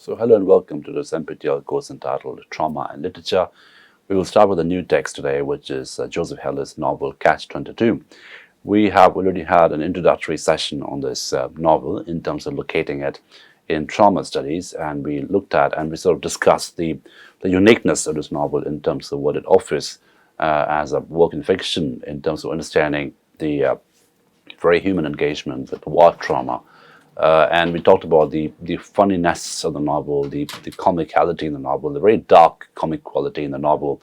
So hello and welcome to this NPTEL course entitled Trauma and Literature. We will start with a new text today, which is Joseph Heller's novel Catch-22. We have already had an introductory session on this novel in terms of locating it in trauma studies, and we looked at and we sort of discussed the uniqueness of this novel in terms of what it offers as a work in fiction, in terms of understanding the very human engagement with war trauma. And we talked about the funniness of the novel, the comicality in the novel, the very dark comic quality in the novel,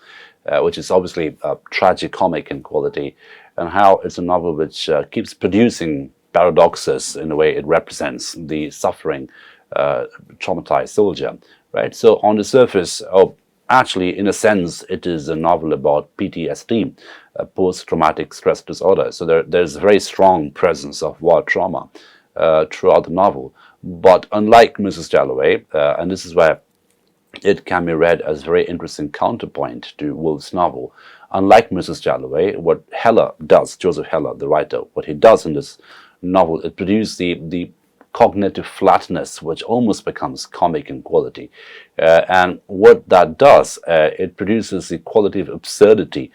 which is obviously tragic comic in quality, and how it's a novel which keeps producing paradoxes in the way it represents the suffering, traumatized soldier, right? So on the surface, actually, in a sense, it is a novel about PTSD, post-traumatic stress disorder. So there's a very strong presence of war trauma throughout the novel. But unlike Mrs. Dalloway, and this is where it can be read as a very interesting counterpoint to Woolf's novel, unlike Mrs. Dalloway, what Heller does, Joseph Heller, the writer, what he does in this novel, it produces the cognitive flatness, which almost becomes comic in quality. And what that does, it produces the quality of absurdity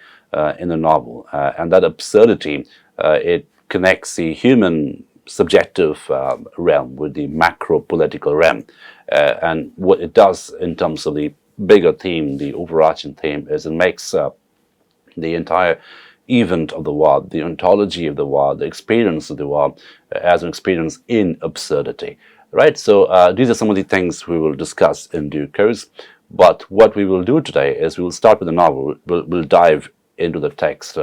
in the novel. And that absurdity, it connects the human subjective realm with the macro political realm. And what it does in terms of the bigger theme, the overarching theme, is it makes the entire event of the war, the ontology of the war, the experience of the war as an experience in absurdity. Right? So these are some of the things we will discuss in due course. But what we will do today is we will start with the novel. We'll dive into the text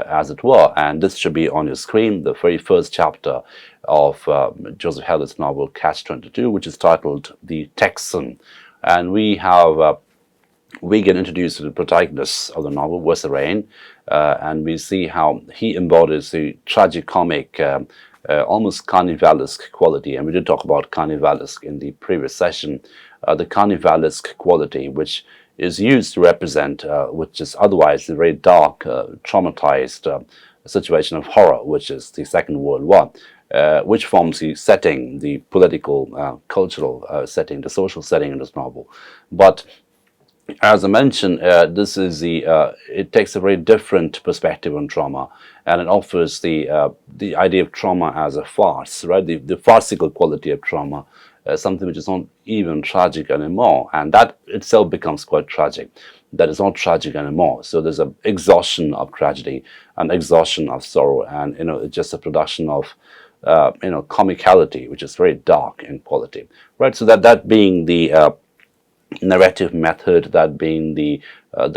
as it were, and this should be on your screen, the very first chapter of Joseph Heller's novel Catch-22, which is titled The Texan. And we get introduced to the protagonist of the novel, Wesserain, and we see how he embodies the tragicomic, almost carnivalesque quality. And we did talk about carnivalesque in the previous session, the carnivalesque quality, which is used to represent, which is otherwise a very dark, traumatized situation of horror, which is the Second World War, which forms the setting, the political, cultural setting, the social setting in this novel. But as I mentioned, this is it takes a very different perspective on trauma, and it offers the idea of trauma as a farce, right? The farcical quality of trauma, something which is not even tragic anymore, and that itself becomes quite tragic. That is not tragic anymore. So there's an exhaustion of tragedy, an exhaustion of sorrow, and it's just a production of comicality, which is very dark in quality, right? So that being the narrative method, that being the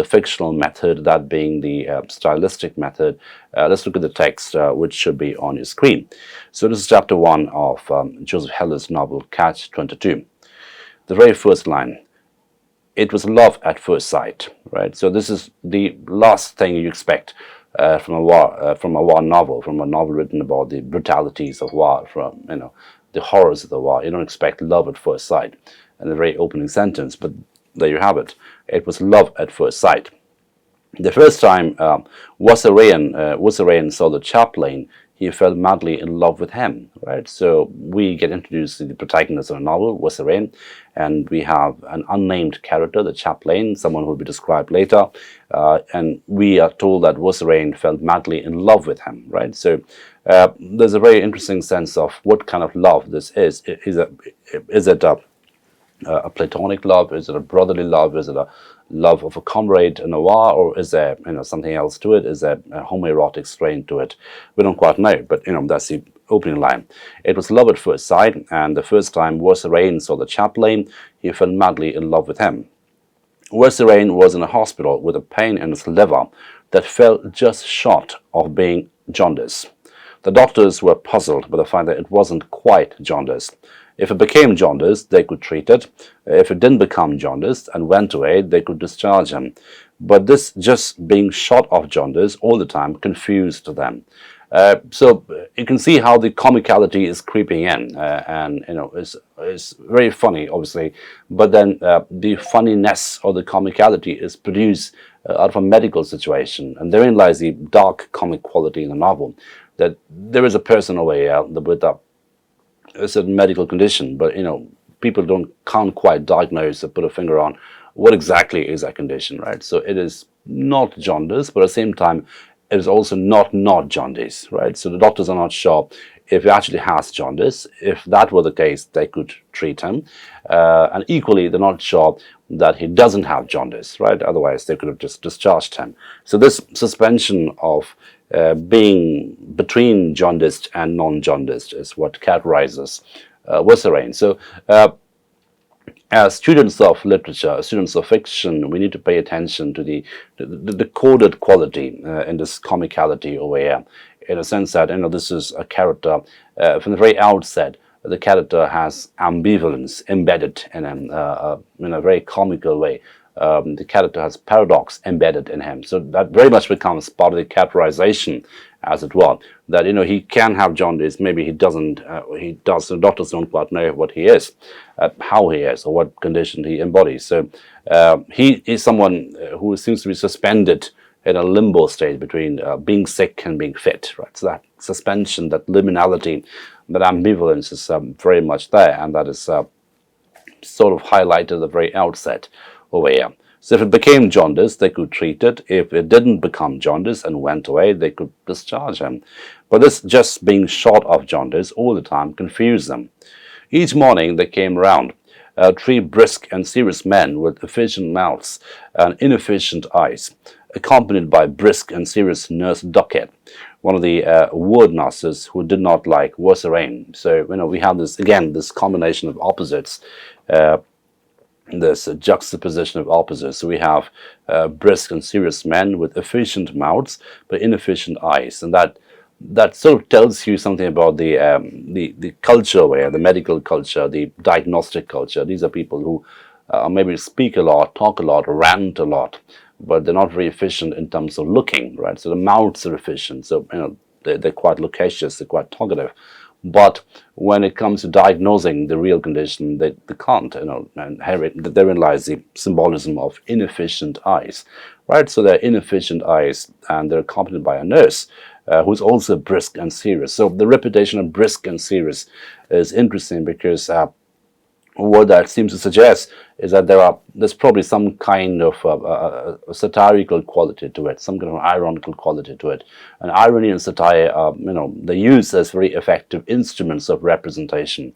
fictional method, that being the stylistic method. Let's look at the text, which should be on your screen. So this is chapter 1 of Joseph Heller's novel Catch-22. The very first line, it was love at first sight, right? So this is the last thing you expect from a war novel, from a novel written about the brutalities of war, from the horrors of the war. You don't expect love at first sight in the very opening sentence, but there you have it. It was love at first sight. The first time Wesserain saw the chaplain, he fell madly in love with him, right? So we get introduced to the protagonist of the novel, Wesserain, and we have an unnamed character, the chaplain, someone who will be described later, and we are told that Wesserain fell madly in love with him, right? So there's a very interesting sense of what kind of love this is. Is it a platonic love? Is it a brotherly love? Is it a love of a comrade in a war, or is there something else to it? Is there a homoerotic strain to it? We don't quite know, but that's the opening line. It was love at first sight, and the first time Wesserain saw the chaplain, he fell madly in love with him. Wesserain was in a hospital with a pain in his liver that felt just short of being jaundice. The doctors were puzzled by the fact that it wasn't quite jaundice. If it became jaundice, they could treat it. If it didn't become jaundice and went away, they could discharge him. But this just being shot of jaundice all the time confused them. So you can see how the comicality is creeping in, and it's very funny, obviously. But then the funniness or the comicality is produced out of a medical situation, and therein lies the dark comic quality in the novel. That there is a person away with a certain medical condition, but people can't quite diagnose or put a finger on what exactly is that condition, right? So it is not jaundice, but at the same time, it is also not jaundice, right? So the doctors are not sure if he actually has jaundice. If that were the case, they could treat him. And equally, they're not sure that he doesn't have jaundice, right? Otherwise, they could have just discharged him. So this suspension of being between jaundiced and non-jaundiced is what characterizes Voserine. So as students of literature, students of fiction, we need to pay attention to the coded quality in this comicality over here, in a sense that this is a character from the very outset. The character has ambivalence embedded in him in a very comical way. The character has paradox embedded in him, so that very much becomes part of the characterization, as it were. That he can have jaundice, maybe he doesn't. He does. The doctors don't quite know what he is, how he is, or what condition he embodies. So he is someone who seems to be suspended in a limbo state between being sick and being fit. Right. So that suspension, that liminality, that ambivalence is very much there, and that is sort of highlighted at the very outset over here. So if it became jaundice, they could treat it. If it didn't become jaundice and went away, they could discharge him. But this just being short of jaundice all the time confused them. Each morning they came round, three brisk and serious men with efficient mouths and inefficient eyes, accompanied by brisk and serious Nurse Duckett, one of the ward nurses who did not like Voserine. So we have this again, this combination of opposites. This juxtaposition of opposites. So we have brisk and serious men with efficient mouths but inefficient eyes, and that sort of tells you something about the culture, where the medical culture, the diagnostic culture. These are people who maybe speak a lot, talk a lot, rant a lot, but they're not very efficient in terms of looking, right? So the mouths are efficient, so they're quite loquacious, they're quite talkative. But when it comes to diagnosing the real condition, they can't, and therein lies the symbolism of inefficient eyes, right? So they're inefficient eyes, and they're accompanied by a nurse who's also brisk and serious. So the reputation of brisk and serious is interesting because what that seems to suggest is that there's probably some kind of a satirical quality to it, some kind of ironical quality to it. And irony and satire are, they're used as very effective instruments of representation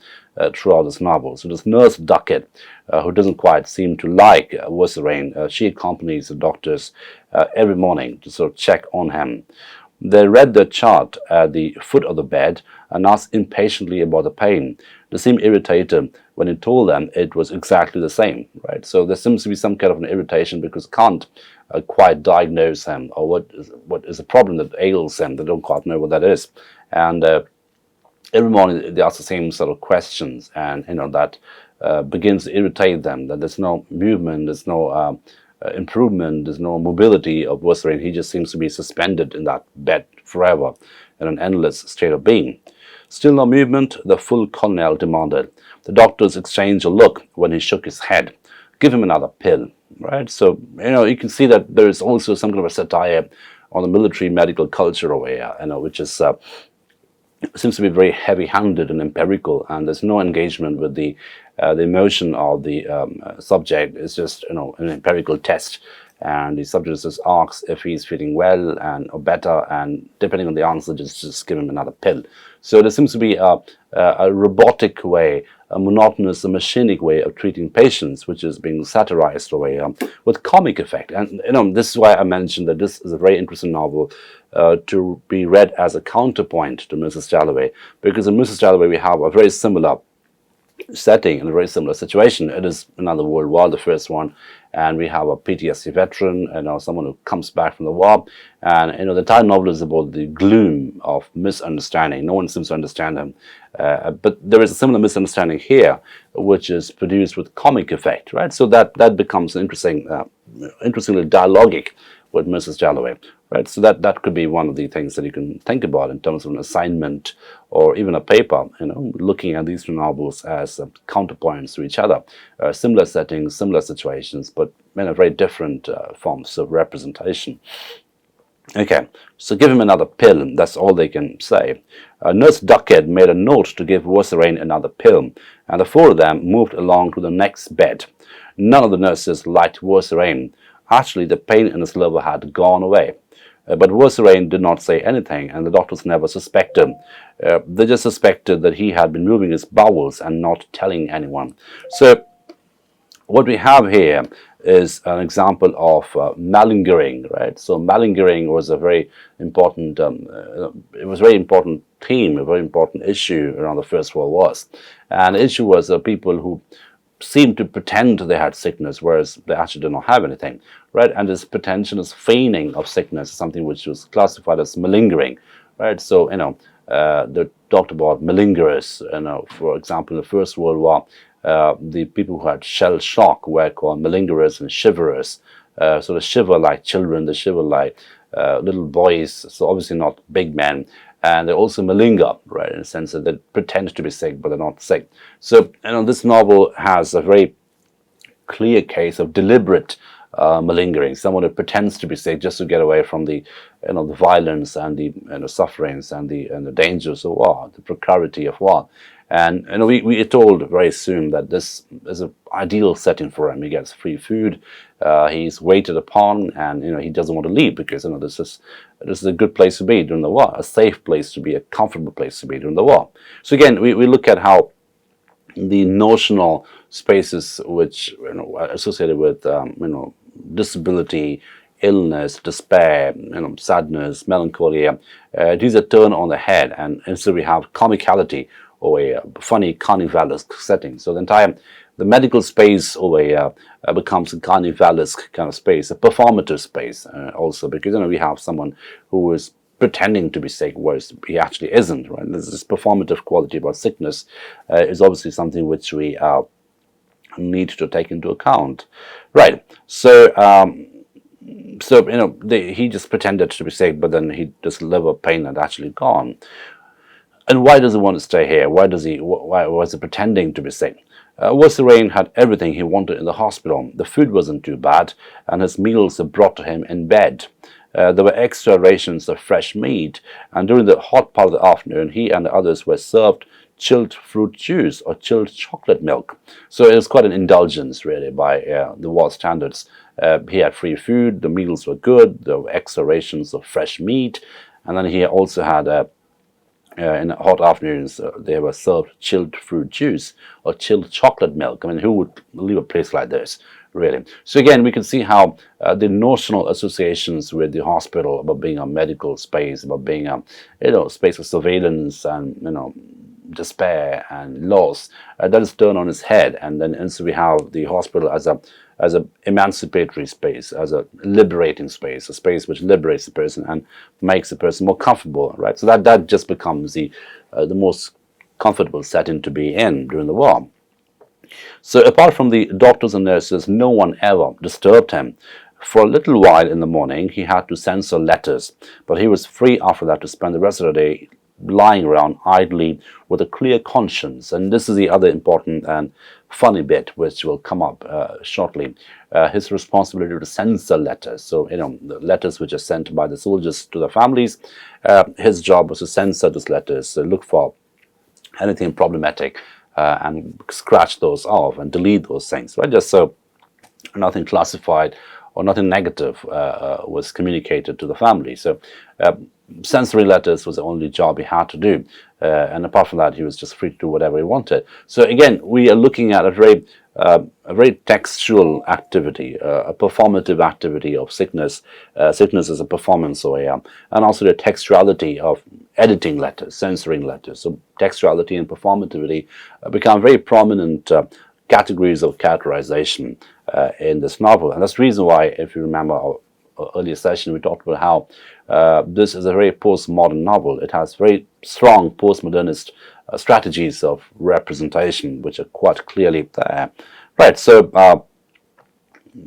throughout this novel. So this Nurse Duckett, who doesn't quite seem to like Voserine, she accompanies the doctors every morning to sort of check on him. They read the chart at the foot of the bed and asked impatiently about the pain. They seemed irritated when he told them it was exactly the same, right? So there seems to be some kind of an irritation because can't quite diagnose him, or what is the problem that ails him. They don't quite know what that is. And every morning they ask the same sort of questions, and that begins to irritate them, that there's no movement, there's no improvement, there's no mobility of Voserine. He just seems to be suspended in that bed forever in an endless state of being. Still no movement, the full colonel demanded. The doctors exchanged a look when he shook his head. Give him another pill, right? So, you can see that there is also some kind of a satire on the military medical culture over here, which is seems to be very heavy-handed and empirical, and there's no engagement with the emotion of the subject. It's just an empirical test, and the subject just asks if he's feeling well or better, and depending on the answer, just give him another pill. So there seems to be a robotic way, a monotonous, a machinic way of treating patients, which is being satirized away with comic effect. And this is why I mentioned that this is a very interesting novel to be read as a counterpoint to Mrs. Dalloway, because in Mrs. Dalloway we have a very similar setting and a very similar situation. It is another world war, the first one, and we have a PTSD veteran, someone who comes back from the war, and the entire novel is about the gloom of misunderstanding. No one seems to understand him, but there is a similar misunderstanding here, which is produced with comic effect, right? So that becomes an interestingly dialogic with Mrs. Dalloway, right? So that could be one of the things that you can think about in terms of an assignment or even a paper, looking at these two novels as counterpoints to each other. Similar settings, similar situations, but in a very different forms of representation. Okay, so give him another pill. That's all they can say. Nurse Duckhead made a note to give Wusserain another pill, and the four of them moved along to the next bed. None of the nurses liked Wusserain. Actually, the pain in his liver had gone away. But Wusserain did not say anything, and the doctors never suspected. They just suspected that he had been moving his bowels and not telling anyone. So what we have here is an example of malingering, right? So malingering was a very important, it was a very important theme, a very important issue around the First World Wars. And the issue was people who seemed to pretend they had sickness, whereas they actually did not have anything, right? And this pretension, this feigning of sickness is something which was classified as malingering, right? So, they talked about malingerers, for example, in the First World War, the people who had shell shock were called malingerers and shiverers. So they shiver like children, they shiver like little boys, so obviously not big men. And they also malinger, right, in the sense that they pretend to be sick, but they're not sick. So, this novel has a very clear case of deliberate malingering, someone who pretends to be sick just to get away from the violence and the sufferings and the dangers of war, the precarity of war. And we are told very soon that this is an ideal setting for him. He gets free food, he's waited upon, and he doesn't want to leave because this is a good place to be during the war, a safe place to be, a comfortable place to be during the war. So again, we look at how the notional spaces which are associated with disability, illness, despair, sadness, melancholia, these are turned on the head, and instead we have comicality or a funny carnivalesque setting. So the medical space over here becomes a carnivalesque kind of space, a performative space also, because we have someone who is pretending to be sick, whereas he actually isn't. Right? This performative quality about sickness is obviously something which we need to take into account. Right. So he just pretended to be sick, but then his liver pain had actually gone. And why does he want to stay here? Why was he pretending to be sick? Wusserain had everything he wanted in the hospital. The food wasn't too bad, and his meals were brought to him in bed. There were extra rations of fresh meat, and during the hot part of the afternoon, he and the others were served chilled fruit juice or chilled chocolate milk. So it was quite an indulgence, really, by the war standards. He had free food, the meals were good, there were extra rations of fresh meat, and then he also had in hot afternoons, they were served chilled fruit juice or chilled chocolate milk. I mean, who would leave a place like this, really? So again, we can see how the notional associations with the hospital about being a medical space, about being a space of surveillance and despair and loss, that is turned on its head, and then so we have the hospital as a emancipatory space, as a liberating space, a space which liberates the person and makes the person more comfortable, right? So that just becomes the most comfortable setting to be in during the war. So apart from the doctors and nurses, no one ever disturbed him. For a little while in the morning, he had to censor letters, but he was free after that to spend the rest of the day lying around idly with a clear conscience. And this is the other important and funny bit which will come up shortly. His responsibility to censor letters. So the letters which are sent by the soldiers to their families, his job was to censor those letters, look for anything problematic and scratch those off and delete those things, right? Just so nothing classified or nothing negative was communicated to the family. So censoring letters was the only job he had to do, and apart from that, he was just free to do whatever he wanted. So again, we are looking at a very textual activity, a performative activity of sickness. Sickness is a performance way, and also the textuality of editing letters, censoring letters. So textuality and performativity become very prominent categories of characterization in this novel, and that's the reason why, if you remember our earlier session, we talked about how this is a very postmodern novel. It has very strong postmodernist strategies of representation, which are quite clearly there. Right, so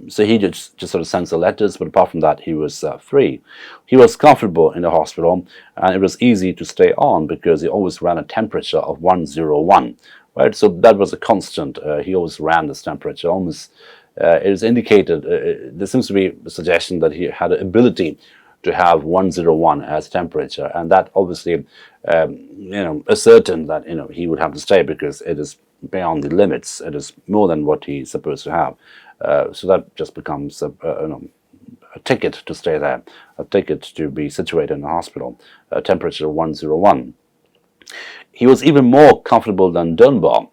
he just sort of sends the letters, but apart from that, he was free. He was comfortable in the hospital, and it was easy to stay on because he always ran a temperature of 101. Right, so that was a constant. He always ran this temperature. Almost, it is indicated. There seems to be a suggestion that he had an ability to have 101 as temperature, and that obviously ascertained that he would have to stay because it is beyond the limits. It is more than what he's supposed to have. So that just becomes a ticket to stay there, a ticket to be situated in a hospital, a temperature of 101. He was even more comfortable than Dunbar,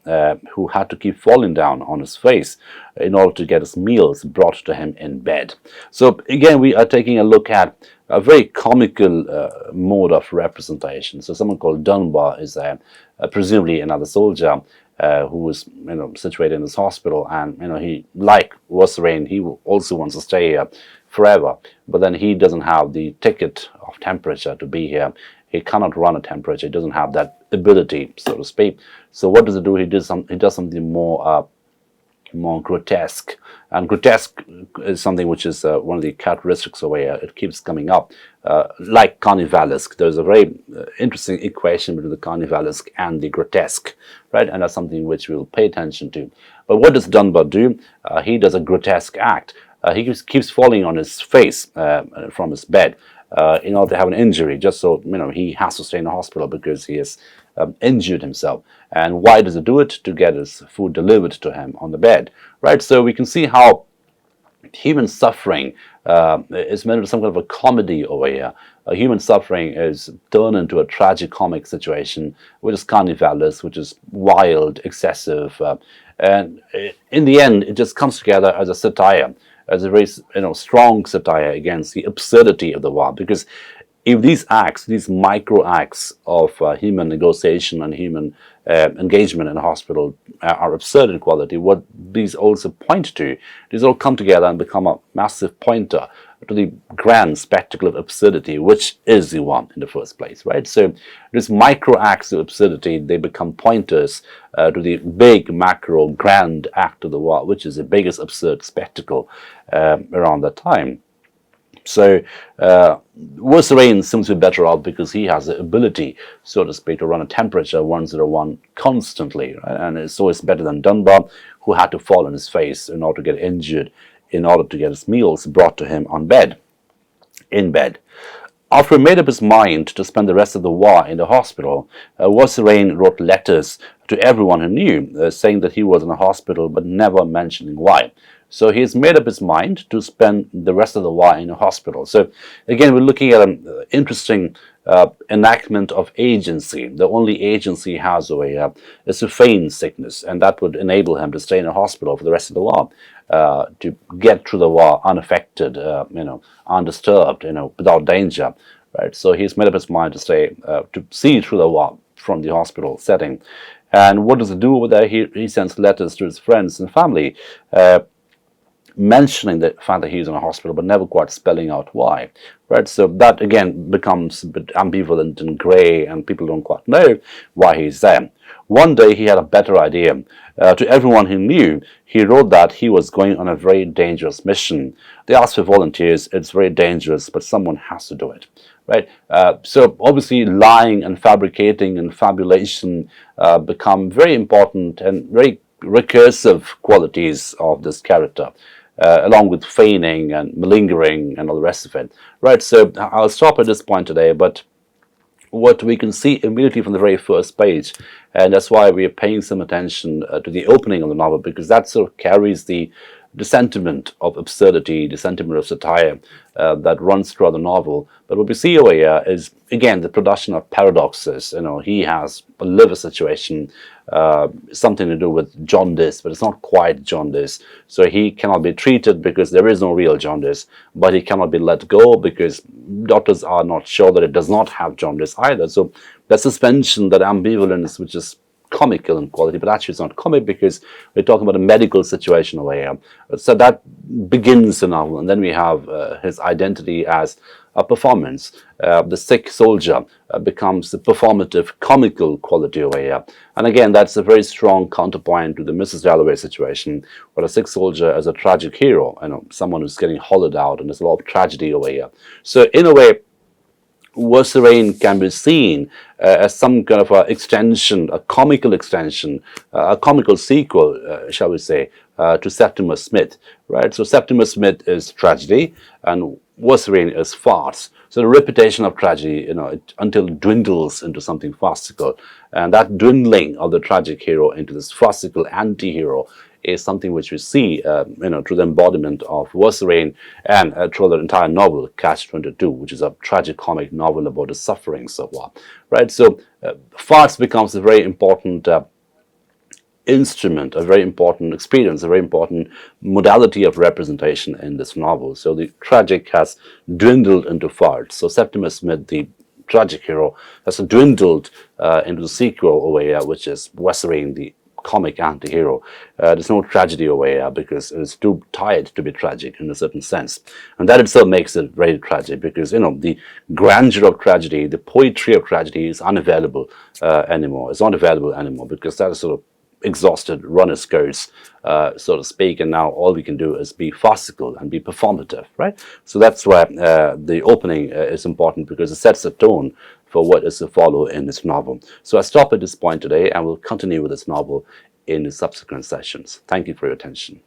who had to keep falling down on his face in order to get his meals brought to him in bed. So again, we are taking a look at a very comical mode of representation. So someone called Dunbar is presumably another soldier who was situated in this hospital, and he, like Wasserine, he also wants to stay here forever, but then he doesn't have the ticket of temperature to be here. He cannot run a temperature. He doesn't have that ability, so to speak. So what does he do? He does something more grotesque, and grotesque is something which is one of the characteristics of where it keeps coming up, like carnivalesque. There's a very interesting equation between the carnivalesque and the grotesque, right? And that's something which we'll pay attention to. But what does Dunbar do? He does a grotesque act. He keeps falling on his face from his bed in order to have an injury, just so he has to stay in the hospital because he has injured himself. And why does he do it? To get his food delivered to him on the bed, right? So we can see how human suffering is meant to be some kind of a comedy over here. Human suffering is turned into a tragicomic situation, which is carnivalesque, which is wild, excessive, and in the end, it just comes together as a satire, as a very strong satire against the absurdity of the war. Because if these acts, these micro acts of human negotiation and human engagement in a hospital are absurd in quality, what these also point to, these all come together and become a massive pointer to the grand spectacle of absurdity, which is the one in the first place, right? So these micro acts of absurdity, they become pointers to the big macro grand act of the war, which is the biggest absurd spectacle around that time. So Wasserine seems to be better off because he has the ability, so to speak, to run a temperature 101 constantly, right? And so it's better than Dunbar, who had to fall on his face in order to get injured, in order to get his meals brought to him in bed. After he made up his mind to spend the rest of the war in the hospital, Wasserine wrote letters to everyone he knew, saying that he was in a hospital but never mentioning why. So he's made up his mind to spend the rest of the war in a hospital. So again, we're looking at an interesting enactment of agency. The only agency he has over here is to feign sickness, and that would enable him to stay in a hospital for the rest of the war, to get through the war unaffected, undisturbed, without danger, right? So he's made up his mind to stay, to see through the war from the hospital setting. And what does he do over there? He sends letters to his friends and family, mentioning the fact that he's in a hospital, but never quite spelling out why, right? So that again becomes a bit ambivalent and grey, and people don't quite know why he's there. One day he had a better idea. To everyone he knew, he wrote that he was going on a very dangerous mission. They asked for volunteers. It's very dangerous, but someone has to do it, right? So obviously lying and fabricating and fabulation become very important and very recursive qualities of this character. Along with feigning and malingering and all the rest of it, right? So I'll stop at this point today, but what we can see immediately from the very first page, and that's why we are paying some attention to the opening of the novel, because that sort of carries the sentiment of absurdity, the sentiment of satire that runs throughout the novel. But what we see over here is, again, the production of paradoxes. He has a liver situation, something to do with jaundice, but it's not quite jaundice. So he cannot be treated because there is no real jaundice, but he cannot be let go because doctors are not sure that it does not have jaundice either. So that suspension, that ambivalence, which is comical in quality, but actually it's not comic because we're talking about a medical situation over here. So that begins the novel, and then we have his identity as a performance. The sick soldier becomes the performative, comical quality over here. And again, that's a very strong counterpoint to the Mrs. Dalloway situation, where a sick soldier is a tragic hero, someone who's getting hollowed out, and there's a lot of tragedy over here. So in a way, Wasserine can be seen as some kind of a extension, a comical extension, a comical sequel, shall we say, to Septimus Smith, right? So Septimus Smith is tragedy, and Wasserine is farce. So the reputation of tragedy, until it dwindles into something farcical, and that dwindling of the tragic hero into this farcical anti-hero is something which we see, through the embodiment of Wasserine and through the entire novel Catch 22, which is a tragic comic novel about the sufferings of war. Right. So farce becomes a very important instrument, a very important experience, a very important modality of representation in this novel. So the tragic has dwindled into farce. So Septimus Smith, the tragic hero, has dwindled into the sequel over here, which is Wasserine, the comic anti-hero. There's no tragedy over here because it's too tired to be tragic in a certain sense. And that itself makes it very tragic because, the grandeur of tragedy, the poetry of tragedy is unavailable anymore. It's not available anymore because that is sort of exhausted, run its course, so to speak, and now all we can do is be farcical and be performative, right? So that's why the opening is important because it sets the tone for what is to follow in this novel. So I stop at this point today and we'll continue with this novel in the subsequent sessions. Thank you for your attention.